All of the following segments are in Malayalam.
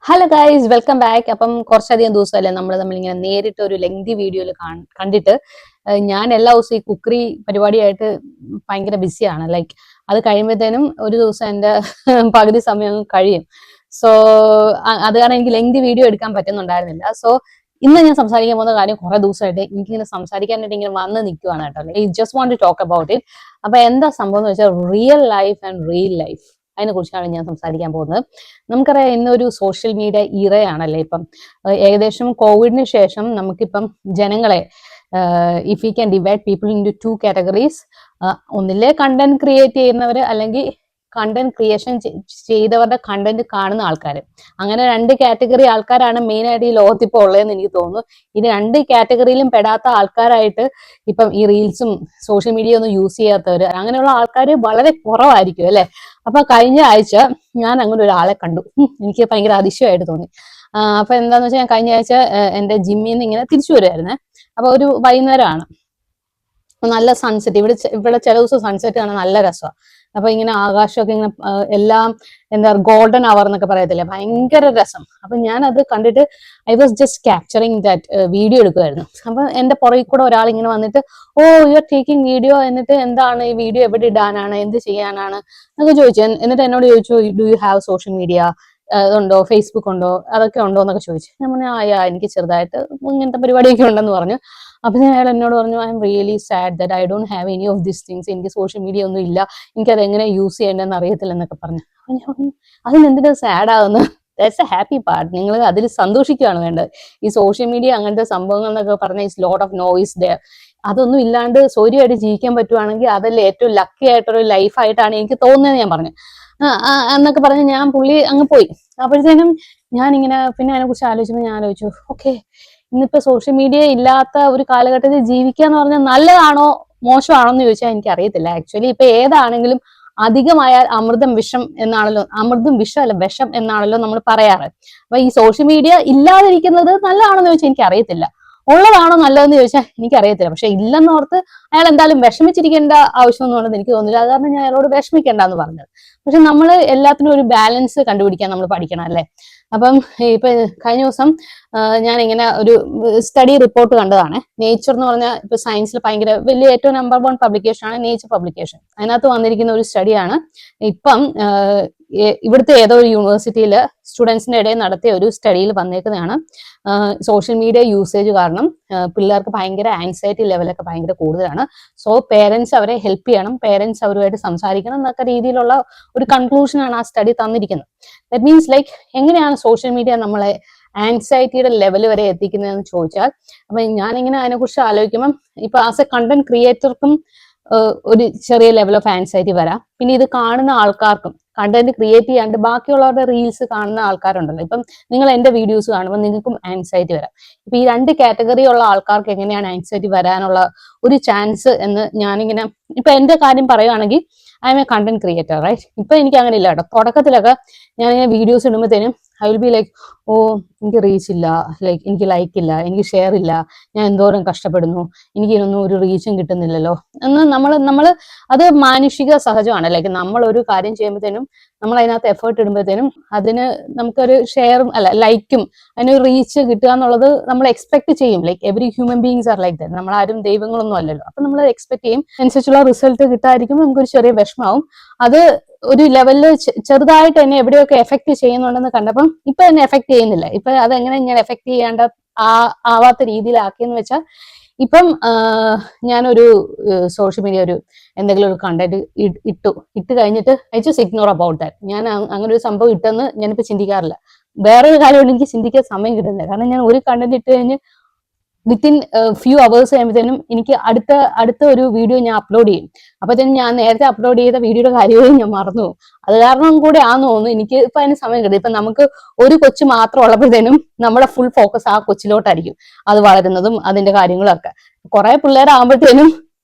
Hello guys, welcome back. അപ്പം കുറച്ചധികം ദിവസമല്ലേ നമ്മളിങ്ങനെ നേരിട്ട് ഒരു ലെങ്തി വീഡിയോയിൽ കണ്ടിട്ട്. ഞാൻ എല്ലാ ദിവസവും ഈ കുക്കറി പരിപാടിയായിട്ട് ഭയങ്കര ബിസിയാണ്. ലൈക്ക് അത് കഴിയുമ്പോഴത്തേനും ഒരു ദിവസം എൻ്റെ പകുതി സമയം കഴിയും. സോ അത് കാരണം എനിക്ക് ലെങ്തി വീഡിയോ എടുക്കാൻ പറ്റുന്നുണ്ടായിരുന്നില്ല. സോ ഇന്ന് ഞാൻ സംസാരിക്കാൻ പോകുന്ന കാര്യം കുറെ ദിവസമായിട്ട് എനിക്കിങ്ങനെ സംസാരിക്കാനായിട്ട് ഇങ്ങനെ വന്ന് നിൽക്കുവാണ് കേട്ടോ. I just want to talk about it. അപ്പൊ എന്താ സംഭവം എന്ന് വെച്ചാൽ real life and real life, അതിനെ കുറിച്ചാണ് ഞാൻ സംസാരിക്കാൻ പോകുന്നത്. നമുക്കറിയാം ഇന്നൊരു സോഷ്യൽ മീഡിയ ഇറയാണല്ലേ ഇപ്പം. ഏകദേശം കോവിഡിന് ശേഷം നമുക്കിപ്പം ജനങ്ങളെ if you can divide people into two categories, ഒന്നിലെ കണ്ടന്റ് ക്രിയേറ്റ് ചെയ്യുന്നവർ അല്ലെങ്കിൽ കണ്ടന്റ് ക്രിയേഷൻ ചെയ്തവരുടെ കണ്ടന്റ് കാണുന്ന ആൾക്കാർ. അങ്ങനെ രണ്ട് കാറ്റഗറി ആൾക്കാരാണ് മെയിൻ ആയിട്ട് ഈ ലോകത്ത് ഇപ്പോൾ ഉള്ളതെന്ന് എനിക്ക് തോന്നുന്നു. ഇത് രണ്ട് കാറ്റഗറിയിലും പെടാത്ത ആൾക്കാരായിട്ട് ഇപ്പം ഈ റീൽസും സോഷ്യൽ മീഡിയ ഒന്നും യൂസ് ചെയ്യാത്തവർ, അങ്ങനെയുള്ള ആൾക്കാർ വളരെ കുറവായിരിക്കും അല്ലെ. അപ്പൊ കഴിഞ്ഞ ആഴ്ച ഞാൻ അങ്ങനെ ഒരാളെ കണ്ടു. എനിക്ക് ഭയങ്കര അതിശയമായിട്ട് തോന്നി. അപ്പൊ എന്താന്ന് വെച്ചാൽ ഞാൻ കഴിഞ്ഞ ആഴ്ച എന്റെ ജിമ്മിൽ നിന്ന് ഇങ്ങനെ തിരിച്ചു വരുമായിരുന്നേ. അപ്പൊ ഒരു വൈകുന്നേരമാണ്, നല്ല സൺസെറ്റ്. ഇവിടെ ചില ദിവസം സൺസെറ്റ് കാണാൻ നല്ല രസമാണ്. അപ്പൊ ഇങ്ങനെ ആകാശമൊക്കെ ഇങ്ങനെ എല്ലാം എന്താ ഗോൾഡൻ അവർ എന്നൊക്കെ പറയത്തില്ലേ, ഭയങ്കര രസം. അപ്പൊ ഞാൻ അത് കണ്ടിട്ട് I was just capturing that, video എടുക്കുമായിരുന്നു. അപ്പൊ എന്റെ പുറകിൽ കൂടെ ഒരാൾ ഇങ്ങനെ വന്നിട്ട്, oh you are taking video, എന്നിട്ട് എന്താണ് ഈ വീഡിയോ എവിടെ ഇടാനാണ്, എന്ത് ചെയ്യാനാണ് എന്നൊക്കെ ചോദിച്ചു. എന്നിട്ട് എന്നോട് ചോദിച്ചു, do you have social media, അതുണ്ടോ, ഫേസ്ബുക്ക് ഉണ്ടോ, അതൊക്കെ ഉണ്ടോ എന്നൊക്കെ ചോദിച്ചു. ഞാൻ പറഞ്ഞു എനിക്ക് ചെറുതായിട്ട് ഇങ്ങനത്തെ പരിപാടിയൊക്കെ ഉണ്ടെന്ന് പറഞ്ഞു. അപ്പൊ അയാൾ എന്നോട് പറഞ്ഞു, I am really sad that I don't have any of these things. എനിക്ക് സോഷ്യൽ മീഡിയ ഒന്നും ഇല്ല, എനിക്കത് എങ്ങനെ യൂസ് ചെയ്യേണ്ടതെന്ന് അറിയത്തില്ല എന്നൊക്കെ പറഞ്ഞു. അപ്പൊ ഞാൻ പറഞ്ഞു, അതിനെന്തിനാ സാഡ് ആവുന്നത്? That's A happy part. നിങ്ങൾ അതിൽ സന്തോഷിക്കുകയാണ് വേണ്ടത്. ഈ സോഷ്യൽ മീഡിയ അങ്ങനത്തെ സംഭവങ്ങൾ എന്നൊക്കെ പറഞ്ഞാൽ it's lot of noise there. അതൊന്നും ഇല്ലാണ്ട് സ്വൈര്യമായിട്ട് ജീവിക്കാൻ പറ്റുവാണെങ്കിൽ അതല്ലേ ഏറ്റവും ലക്കി ആയിട്ടൊരു ലൈഫായിട്ടാണ് എനിക്ക് തോന്നുന്നത് ഞാൻ പറഞ്ഞു. എന്നൊക്കെ പറഞ്ഞ് ഞാൻ പുള്ളി അങ്ങ് പോയി. അപ്പോഴത്തേനും ഞാനിങ്ങനെ പിന്നെ അതിനെ കുറിച്ച് ആലോചിച്ചപ്പോൾ ഞാൻ ആലോചിച്ചു, ഓക്കെ, ഇന്നിപ്പോ സോഷ്യൽ മീഡിയ ഇല്ലാത്ത ഒരു കാലഘട്ടത്തിൽ ജീവിക്കുക എന്ന് പറഞ്ഞാൽ നല്ലതാണോ മോശമാണോ എന്ന് ചോദിച്ചാൽ എനിക്ക് അറിയത്തില്ല. ആക്ച്വലി ഇപ്പൊ ഏതാണെങ്കിലും അധികമായാൽ അമൃതം വിഷം എന്നാണല്ലോ, അമൃതം വിഷം അല്ല വിഷം എന്നാണല്ലോ നമ്മൾ പറയാറ്. അപ്പൊ ഈ സോഷ്യൽ മീഡിയ ഇല്ലാതിരിക്കുന്നത് നല്ലതാണെന്ന് ചോദിച്ചാൽ എനിക്ക് അറിയത്തില്ല, ഉള്ളതാണോ നല്ലതെന്ന് ചോദിച്ചാൽ എനിക്കറിയത്തില്ല. പക്ഷെ ഇല്ലെന്നോർത്ത് അയാൾ എന്തായാലും വിഷമിച്ചിരിക്കേണ്ട ആവശ്യമൊന്നും ഉണ്ടെന്ന് എനിക്ക് തോന്നുന്നില്ല. അത് കാരണം ഞാൻ അയാളോട് വിഷമിക്കേണ്ട എന്ന് പറഞ്ഞത്. പക്ഷെ നമ്മൾ എല്ലാത്തിനും ഒരു ബാലൻസ് കണ്ടുപിടിക്കാൻ നമ്മൾ പഠിക്കണം അല്ലേ. അപ്പം ഇപ്പൊ കഴിഞ്ഞ ദിവസം ഞാൻ ഇങ്ങനെ ഒരു സ്റ്റഡി റിപ്പോർട്ട് കണ്ടതാണ്. നേച്ചർ എന്ന് പറഞ്ഞാൽ ഇപ്പൊ സയൻസിൽ ഭയങ്കര വലിയ ഏറ്റവും നമ്പർ 1 പബ്ലിക്കേഷൻ ആണ് നേച്ചർ പബ്ലിക്കേഷൻ. അതിനകത്ത് വന്നിരിക്കുന്ന ഒരു സ്റ്റഡിയാണ്. ഇപ്പം ഇവിടുത്തെ ഏതോ ഒരു യൂണിവേഴ്സിറ്റിയിൽ സ്റ്റുഡൻസിന്റെ ഇടയിൽ നടത്തിയ ഒരു സ്റ്റഡിയിൽ വന്നേക്കുന്നതാണ്. സോഷ്യൽ മീഡിയ യൂസേജ് കാരണം പിള്ളേർക്ക് ഭയങ്കര ആൻസൈറ്റി ലെവലൊക്കെ ഭയങ്കര കൂടുതലാണ്. സോ പേരൻസ് അവരെ ഹെൽപ്പ് ചെയ്യണം, പേരൻസ് അവരുമായിട്ട് സംസാരിക്കണം എന്നൊക്കെ രീതിയിലുള്ള ഒരു കൺക്ലൂഷനാണ് ആ സ്റ്റഡി തന്നിരിക്കുന്നത്. ദാറ്റ് മീൻസ് ലൈക്ക് എങ്ങനെയാണ് സോഷ്യൽ മീഡിയ നമ്മളെ ആൻസൈറ്റിയുടെ ലെവൽ വരെ എത്തിക്കുന്നതെന്ന് ചോദിച്ചാൽ, അപ്പൊ ഞാനിങ്ങനെ അതിനെക്കുറിച്ച് ആലോചിക്കുമ്പോൾ ഇപ്പൊ ആസ് എ കണ്ടന്റ് ക്രിയേറ്റർക്കും ഒരു ചെറിയ ലെവൽ ഓഫ് ആൻസൈറ്റി വരാം. പിന്നെ ഇത് കാണുന്ന ആൾക്കാർക്കും, കണ്ടന്റ് ക്രിയേറ്റ് ചെയ്യാണ്ട് ബാക്കിയുള്ളവരുടെ റീൽസ് കാണുന്ന ആൾക്കാരുണ്ടല്ലോ, ഇപ്പം നിങ്ങൾ എന്റെ വീഡിയോസ് കാണുമ്പോൾ നിങ്ങൾക്കും ആൻസൈറ്റി വരാം. ഇപ്പൊ ഈ രണ്ട് കാറ്റഗറി ഉള്ള ആൾക്കാർക്ക് എങ്ങനെയാണ് ആൻസൈറ്റി വരാനുള്ള ഒരു ചാൻസ് എന്ന് ഞാനിങ്ങനെ ഇപ്പൊ എന്റെ കാര്യം പറയുകയാണെങ്കിൽ, I am a content creator right. ഇപ്പൊ എനിക്ക് അങ്ങനെ ഇല്ല കേട്ടോ. തുടക്കത്തിലൊക്കെ ഞാനിങ്ങനെ വീഡിയോസ് ഇടുമ്പോഴത്തേനും I will be like, oh എനിക്ക് റീച്ച് ഇല്ല, ലൈക്ക് എനിക്ക് ലൈക്ക് ഇല്ല, എനിക്ക് ഷെയർ ഇല്ല, ഞാൻ എന്തോരം കഷ്ടപ്പെടുന്നു, എനിക്ക് ഇതിനൊന്നും ഒരു റീച്ചും കിട്ടുന്നില്ലല്ലോ എന്ന് നമ്മൾ അത് മാനുഷിക സഹജമാണ്. ലൈക്ക് നമ്മൾ ഒരു കാര്യം ചെയ്യുമ്പോഴത്തേനും നമ്മൾ അതിനകത്ത് എഫേർട്ട് ഇടുമ്പോഴത്തേനും അതിന് നമുക്കൊരു ഷെയറും അല്ല ലൈക്കും അതിനൊരു റീച്ച് കിട്ടുക എന്നുള്ളത് നമ്മൾ എക്സ്പെക്ട് ചെയ്യും. Like every human beings are like that. നമ്മൾ ആരും ദൈവങ്ങളൊന്നും അല്ലല്ലോ. അപ്പൊ നമ്മൾ എക്സ്പെക്ട് ചെയ്യും, അനുസരിച്ചുള്ള റിസൾട്ട് കിട്ടാതിരിക്കുമ്പോൾ നമുക്കൊരു ചെറിയ വിഷമാവും. അത് ഒരു ലെവലില് ചെറുതായിട്ട് എന്നെ എവിടെയൊക്കെ എഫക്ട് ചെയ്യുന്നുണ്ടെന്ന് കണ്ടപ്പം ഇപ്പൊ എന്നെ എഫക്ട് ചെയ്യുന്നില്ല. ഇപ്പൊ അതെങ്ങനെ ഞാൻ എഫക്ട് ചെയ്യാണ്ട ആവാത്ത രീതിയിലാക്കിയെന്ന് വെച്ചാൽ, ഇപ്പം ഞാനൊരു സോഷ്യൽ മീഡിയ ഒരു എന്തെങ്കിലും ഒരു കണ്ടന്റ് ഇട്ട് കഴിഞ്ഞിട്ട് I just ignore about that. ഞാൻ അങ്ങനെ ഒരു സംഭവം ഇട്ടെന്ന് ഞാനിപ്പോ ചിന്തിക്കാറില്ല. വേറൊരു കാര്യമാണ് എനിക്ക് ചിന്തിക്കാൻ സമയം കിട്ടുന്നില്ല. കാരണം ഞാൻ ഒരു കണ്ടന്റ് ഇട്ട് കഴിഞ്ഞ് വിത്തിൻ ഫ്യൂ അവേഴ്സ് കഴിയുമ്പോഴത്തേനും എനിക്ക് അടുത്ത ഒരു വീഡിയോ ഞാൻ അപ്ലോഡ് ചെയ്യും. അപ്പത്തേനും ഞാൻ നേരത്തെ അപ്ലോഡ് ചെയ്ത വീഡിയോയുടെ കാര്യവും ഞാൻ മറന്നു പോകും. അത് കാരണം കൂടെ ആന്ന് തോന്നുന്നു എനിക്ക് ഇപ്പൊ അതിന് സമയം കിട്ടും. ഇപ്പൊ നമുക്ക് ഒരു കൊച്ചു മാത്രം ഉള്ളപ്പോഴത്തേനും നമ്മുടെ ഫുൾ ഫോക്കസ് ആ കൊച്ചിലോട്ടായിരിക്കും, അത് വളരുന്നതും അതിന്റെ കാര്യങ്ങളും ഒക്കെ. കുറെ പിള്ളേരാകുമ്പോഴത്തേനും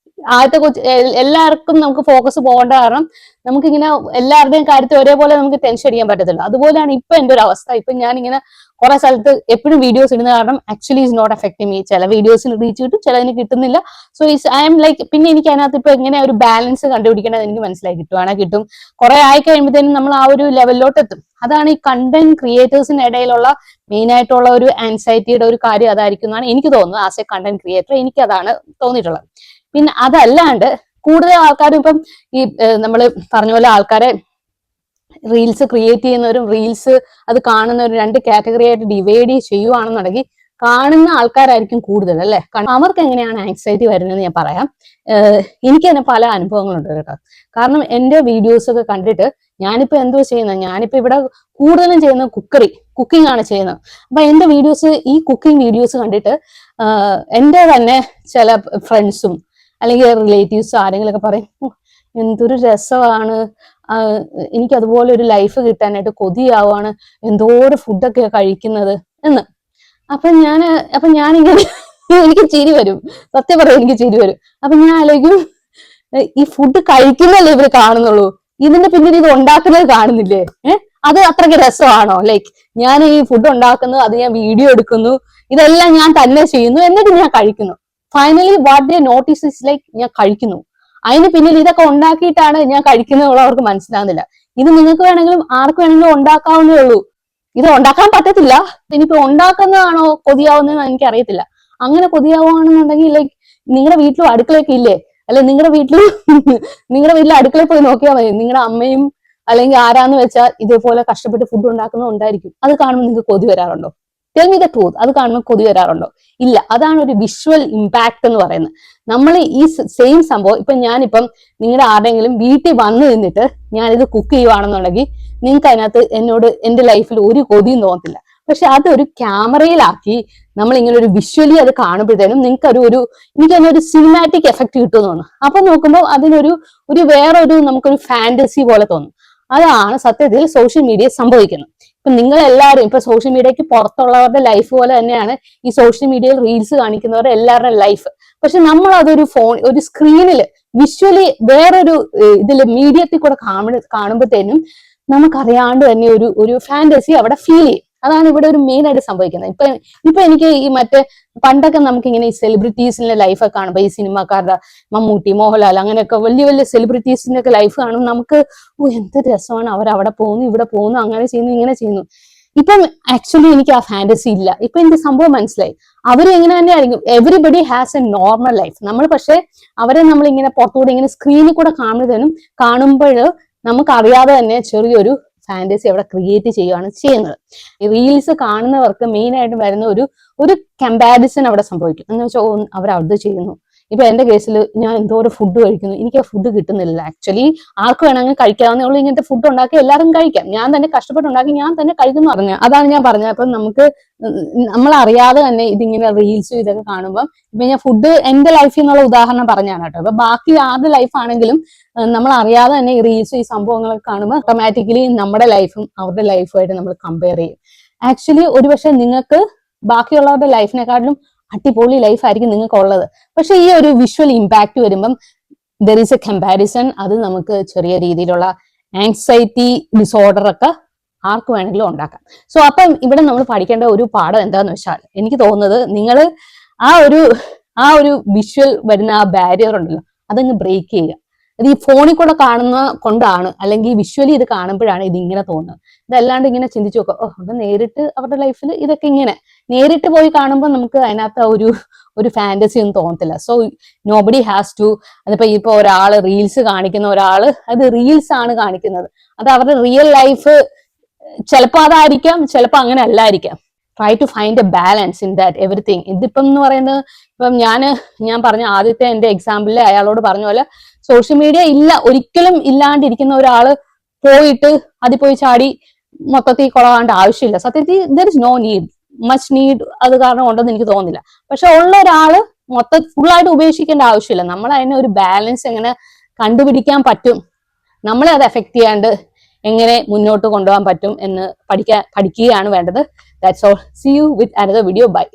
ആദ്യത്തെ കൊച്ചു എല്ലാവർക്കും നമുക്ക് ഫോക്കസ് പോകേണ്ട കാരണം നമുക്കിങ്ങനെ എല്ലാവരുടെയും കാര്യത്തിൽ ഒരേപോലെ നമുക്ക് ടെൻഷൻ അടിക്കാൻ പറ്റത്തില്ല. അതുപോലെയാണ് ഇപ്പൊ എന്റെ ഒരു അവസ്ഥ. ഇപ്പൊ ഞാൻ ഇങ്ങനെ കുറെ സ്ഥലത്ത് എപ്പോഴും വീഡിയോസ് ഇടുന്ന കാരണം actually is not affecting me. ചില വീഡിയോസിന് റീച്ച് കിട്ടും, ചിലതിന് കിട്ടുന്നില്ല. സോ ഐ എം ലൈക്ക്, പിന്നെ എനിക്ക് അതിനകത്ത് ഇപ്പൊ എങ്ങനെ ഒരു ബാലൻസ് കണ്ടുപിടിക്കണത് എനിക്ക് മനസ്സിലായി. കിട്ടുവാണെങ്കിൽ കിട്ടും, കുറെ ആയി കഴിയുമ്പോഴത്തേനും നമ്മൾ ആ ഒരു ലെവലിലോട്ട് എത്തും. അതാണ് ഈ കണ്ടന്റ് ക്രിയേറ്റേഴ്സിന് ഇടയിലുള്ള മെയിൻ ആയിട്ടുള്ള ഒരു ആൻസൈറ്റിയുടെ ഒരു കാര്യം അതായിരിക്കും എന്നാണ് എനിക്ക് തോന്നുന്നത്. ആസ് എ കണ്ടന്റ് ക്രിയേറ്റർ എനിക്ക് അതാണ് തോന്നിയിട്ടുള്ളത്. പിന്നെ അതല്ലാണ്ട് കൂടുതൽ ആൾക്കാരും ഇപ്പം ഈ നമ്മൾ പറഞ്ഞ പോലെ ആൾക്കാരെ റീൽസ് ക്രിയേറ്റ് ചെയ്യുന്നവരും റീൽസ് അത് കാണുന്നവരും രണ്ട് കാറ്റഗറി ആയിട്ട് ഡിവൈഡ് ചെയ്യുവാണെന്നുണ്ടെങ്കിൽ കാണുന്ന ആൾക്കാരായിരിക്കും കൂടുതൽ അല്ലെ. അവർക്ക് എങ്ങനെയാണ് ആങ്സൈറ്റി വരുന്നതെന്ന് ഞാൻ പറയാം. എനിക്ക് തന്നെ പല അനുഭവങ്ങളുണ്ട് കേട്ടോ. കാരണം എന്റെ വീഡിയോസ് ഒക്കെ കണ്ടിട്ട് ഞാനിപ്പോ എന്തോ ചെയ്യുന്നത്, ഞാനിപ്പോ ഇവിടെ കൂടുതലും ചെയ്യുന്നത് കുക്കിംഗ് ആണ് ചെയ്യുന്നത്. അപ്പൊ എന്റെ വീഡിയോസ്, ഈ കുക്കിംഗ് വീഡിയോസ് കണ്ടിട്ട് എന്റെ തന്നെ ചില ഫ്രണ്ട്സും അല്ലെങ്കിൽ റിലേറ്റീവ്സ് ആരെങ്കിലുമൊക്കെ പറയും, എന്തൊരു രസമാണ്, എനിക്ക് അതുപോലെ ഒരു ലൈഫ് കിട്ടാനായിട്ട് കൊതിയാവാണ്, എന്തോരം ഫുഡൊക്കെ കഴിക്കുന്നത് എന്ന്. അപ്പൊ ഞാനിങ്ങനെ എനിക്ക് ചിരി വരും, സത്യം പറയാം എനിക്ക് ചിരി വരും. അപ്പൊ ഞാൻ ആലോചിക്കും, ഈ ഫുഡ് കഴിക്കുന്നല്ലേ ഇവര് കാണുന്നുള്ളൂ, ഇതിന്റെ പിന്നീട് ഇത് ഉണ്ടാക്കുന്നത് കാണുന്നില്ലേ? അത് അത്രയ്ക്ക് രസമാണോ? ലൈക്ക് ഞാൻ ഈ ഫുഡ് ഉണ്ടാക്കുന്നു, അത് ഞാൻ വീഡിയോ എടുക്കുന്നു, ഇതെല്ലാം ഞാൻ തന്നെ ചെയ്യുന്നു, എന്നിട്ട് ഞാൻ കഴിക്കുന്നു. Finally what they notice is like ഞാൻ കഴിക്കുന്നു, അതിന് പിന്നിൽ ഇതൊക്കെ ഉണ്ടാക്കിയിട്ടാണ് ഞാൻ കഴിക്കുന്നത് അവർക്ക് മനസ്സിലാവുന്നില്ല. ഇത് നിങ്ങൾക്ക് വേണമെങ്കിലും ആർക്ക് വേണമെങ്കിലും ഉണ്ടാക്കാവുന്നേ ഉള്ളൂ. ഇത് ഉണ്ടാക്കാൻ പറ്റത്തില്ല. ഇനിയിപ്പോ ഉണ്ടാക്കുന്നതാണോ കൊതിയാവുന്നതെന്ന് എനിക്ക് അറിയത്തില്ല. അങ്ങനെ കൊതിയാവുകയാണെന്നുണ്ടെങ്കിൽ ലൈക്ക് നിങ്ങളുടെ വീട്ടിലും അടുക്കളയൊക്കെ ഇല്ലേ? അല്ലെ നിങ്ങളുടെ വീട്ടിൽ അടുക്കളയിൽ പോയി നോക്കിയാൽ മതി. നിങ്ങളുടെ അമ്മയും അല്ലെങ്കിൽ ആരാന്ന് വെച്ചാൽ ഇതേപോലെ കഷ്ടപ്പെട്ട് ഫുഡ് ഉണ്ടാക്കുന്നത് ഉണ്ടായിരിക്കും. അത് കാണുമ്പോൾ നിങ്ങൾക്ക് കൊതി വരാറുണ്ടോ? Tell me the truth. അത് കാണുമ്പോൾ കൊതി വരാറുണ്ടോ? ഇല്ല. അതാണ് ഒരു വിഷ്വൽ ഇമ്പാക്ട് എന്ന് പറയുന്നത്. നമ്മൾ ഈ സെയിം സംഭവം ഇപ്പൊ ഞാനിപ്പം നിങ്ങളുടെ ആരുടെയെങ്കിലും വീട്ടിൽ വന്നു നിന്നിട്ട് ഞാനിത് കുക്ക് ചെയ്യുവാണെന്നുണ്ടെങ്കിൽ നിങ്ങൾക്ക് അതിനകത്ത് എന്നോട് എന്റെ ലൈഫിൽ ഒരു കൊതിയും തോന്നത്തില്ല. പക്ഷെ അതൊരു ക്യാമറയിലാക്കി നമ്മൾ ഇങ്ങനെ ഒരു വിഷ്വലി അത് കാണുമ്പോഴത്തേനും നിങ്ങൾക്ക് എനിക്ക് തന്നെ ഒരു സിനിമാറ്റിക് എഫക്ട് കിട്ടുമെന്ന് തോന്നുന്നു. അപ്പൊ നോക്കുമ്പോൾ അതിനൊരു വേറൊരു നമുക്കൊരു ഫാന്റസി പോലെ തോന്നും. അതാണ് സത്യത്തിൽ സോഷ്യൽ മീഡിയ സംഭവിക്കുന്നത്. ഇപ്പൊ നിങ്ങൾ എല്ലാവരും ഇപ്പൊ സോഷ്യൽ മീഡിയക്ക് പുറത്തുള്ളവരുടെ ലൈഫ് പോലെ തന്നെയാണ് ഈ സോഷ്യൽ മീഡിയയിൽ റീൽസ് കാണിക്കുന്നവരുടെ എല്ലാവരുടെ ലൈഫ്. പക്ഷെ നമ്മൾ അതൊരു ഒരു സ്ക്രീനില് വിഷ്വലി വേറൊരു ഇതില് മീഡിയത്തിൽ കൂടെ കാണുമ്പോഴത്തേനും നമുക്കറിയാണ്ട് തന്നെ ഒരു ഫാന്റസി അവിടെ ഫീൽ ചെയ്യും. അതാണ് ഇവിടെ ഒരു മെയിൻ ആയിട്ട് സംഭവിക്കുന്നത്. ഇപ്പൊ എനിക്ക് ഈ പണ്ടൊക്കെ നമുക്ക് ഇങ്ങനെ ഈ സെലിബ്രിറ്റീസിന്റെ ലൈഫൊക്കെ കാണുമ്പോൾ, ഈ സിനിമാക്കാരുടെ മമ്മൂട്ടി, മോഹൻലാൽ, അങ്ങനെയൊക്കെ വലിയ വലിയ സെലിബ്രിറ്റീസിന്റെ ഒക്കെ ലൈഫ് കാണുമ്പോൾ നമുക്ക് എന്ത് രസമാണ്, അവർ അവിടെ പോകുന്നു, ഇവിടെ പോകുന്നു, അങ്ങനെ ചെയ്യുന്നു, ഇങ്ങനെ ചെയ്യുന്നു. ഇപ്പം ആക്ച്വലി എനിക്ക് ആ ഫാന്റസി ഇല്ല. ഇപ്പൊ എനിക്ക് സംഭവം മനസ്സിലായി. അവർ എങ്ങനെ തന്നെ ആയിരിക്കും, everybody has A normal life. നമ്മൾ പക്ഷെ അവരെ നമ്മൾ ഇങ്ങനെ പുറത്തുകൂടെ ഇങ്ങനെ സ്ക്രീനിൽ കൂടെ കാണുമ്പോൾ നമുക്ക് അറിയാതെ തന്നെ ചെറിയൊരു ഫാന്റസി അവിടെ ക്രിയേറ്റ് ചെയ്യുകയാണ് ചെയ്യുന്നത്. ഈ റീൽസ് കാണുന്നവർക്ക് മെയിൻ ആയിട്ട് വരുന്ന ഒരു കമ്പാരിസൺ അവിടെ സംഭവിക്കും. എന്ന് വെച്ചാൽ അവർ അത് ചെയ്യുന്നു. ഇപ്പൊ എന്റെ കേസിൽ ഞാൻ എന്തോരം ഫുഡ് കഴിക്കുന്നു, എനിക്ക് ആ ഫുഡ് കിട്ടുന്നില്ല. ആക്ച്വലി ആർക്ക് വേണമെങ്കിൽ കഴിക്കാവുന്നേ ഉള്ളൂ. ഇങ്ങനത്തെ ഫുഡ് ഉണ്ടാക്കി എല്ലാവരും കഴിക്കാം. ഞാൻ തന്നെ കഷ്ടപ്പെട്ടുണ്ടാക്കി ഞാൻ തന്നെ കഴിക്കുന്നു പറഞ്ഞു. അതാണ് ഞാൻ പറഞ്ഞത്. അപ്പൊ നമ്മൾ അറിയാതെ തന്നെ ഇതിങ്ങനെ റീൽസും ഇതൊക്കെ കാണുമ്പോൾ, ഇപ്പൊ ഞാൻ ഫുഡ് എന്റെ ലൈഫിൽ നിന്നുള്ള ഉദാഹരണം പറഞ്ഞാണ് കേട്ടോ. അപ്പൊ ബാക്കി ആരുടെ ലൈഫ് ആണെങ്കിലും നമ്മൾ അറിയാതെ തന്നെ ഈ റീൽസ്, ഈ സംഭവങ്ങളൊക്കെ കാണുമ്പോൾ ഓട്ടോമാറ്റിക്കലി നമ്മുടെ ലൈഫും അവരുടെ ലൈഫുമായിട്ട് നമ്മൾ കമ്പയർ ചെയ്യും. ആക്ച്വലി ഒരുപക്ഷെ നിങ്ങൾക്ക് ബാക്കിയുള്ളവരുടെ ലൈഫിനെക്കാട്ടിലും അടിപൊളി ലൈഫായിരിക്കും നിങ്ങൾക്ക് ഉള്ളത്. പക്ഷെ ഈ ഒരു വിഷ്വൽ ഇമ്പാക്ട് വരുമ്പം ദർ ഈസ് എ കമ്പാരിസൺ. അത് നമുക്ക് ചെറിയ രീതിയിലുള്ള ആങ്സൈറ്റി ഡിസോർഡർ ഒക്കെ ആർക്ക് വേണമെങ്കിലും ഉണ്ടാക്കാം. സോ അപ്പം ഇവിടെ നമ്മൾ പഠിക്കേണ്ട ഒരു പാഠം എന്താന്ന് വെച്ചാൽ, എനിക്ക് തോന്നുന്നത് നിങ്ങൾ ആ ഒരു വിഷ്വൽ വരുന്ന ആ ബാരിയർ ഉണ്ടല്ലോ, അതങ്ങ് ബ്രേക്ക് ചെയ്യുക. അത് ഈ ഫോണിൽ കൂടെ കാണുന്ന കൊണ്ടാണ്, അല്ലെങ്കിൽ വിഷ്വലി ഇത് കാണുമ്പോഴാണ് ഇത് ഇങ്ങനെ തോന്നുന്നത്. ഇതല്ലാണ്ട് ഇങ്ങനെ ചിന്തിച്ചു നോക്കുക, അത് നേരിട്ട് അവരുടെ ലൈഫിൽ ഇതൊക്കെ ഇങ്ങനെ നേരിട്ട് പോയി കാണുമ്പോൾ നമുക്ക് അതിനകത്ത് ഒരു ഫാന്റസി ഒന്നും തോന്നത്തില്ല. സോ നോബഡി ഹാസ് ടു, ഇപ്പൊ ഒരാള് റീൽസ് കാണിക്കുന്ന ഒരാള് അത് റീൽസ് ആണ് കാണിക്കുന്നത്, അത് അവരുടെ റിയൽ ലൈഫ് ചിലപ്പോൾ അതായിരിക്കാം, ചിലപ്പോൾ അങ്ങനെ അല്ലായിരിക്കാം. Try to find a balance in that everything. ഇതിപ്പം എന്ന് പറയുന്നത്, ഇപ്പം ഞാൻ പറഞ്ഞ ആദ്യത്തെ എന്റെ എക്സാമ്പിളിൽ അയാളോട് പറഞ്ഞ പോലെ സോഷ്യൽ മീഡിയ ഒരിക്കലും ഇല്ലാണ്ടിരിക്കുന്ന ഒരാള് പോയിട്ട് അതിൽ പോയി ചാടി മൊത്തത്തിൽ കൊളാകേണ്ട ആവശ്യമില്ല. സത്യത്തിൽ there is no need, much need അത് കാരണം ഉണ്ടെന്ന് എനിക്ക് തോന്നുന്നില്ല. പക്ഷെ ഉള്ള ഒരാള് ഫുള്ളായിട്ട് ഉപേക്ഷിക്കേണ്ട ആവശ്യമില്ല. നമ്മൾ അതിനെ ഒരു ബാലൻസ് എങ്ങനെ കണ്ടുപിടിക്കാൻ പറ്റും, നമ്മളെ അത് എഫക്ട് ചെയ്യാണ്ട് എങ്ങനെ മുന്നോട്ട് കൊണ്ടുപോകാൻ പറ്റും എന്ന് പഠിക്കുകയാണ് വേണ്ടത്. That's all. See you with another video. By.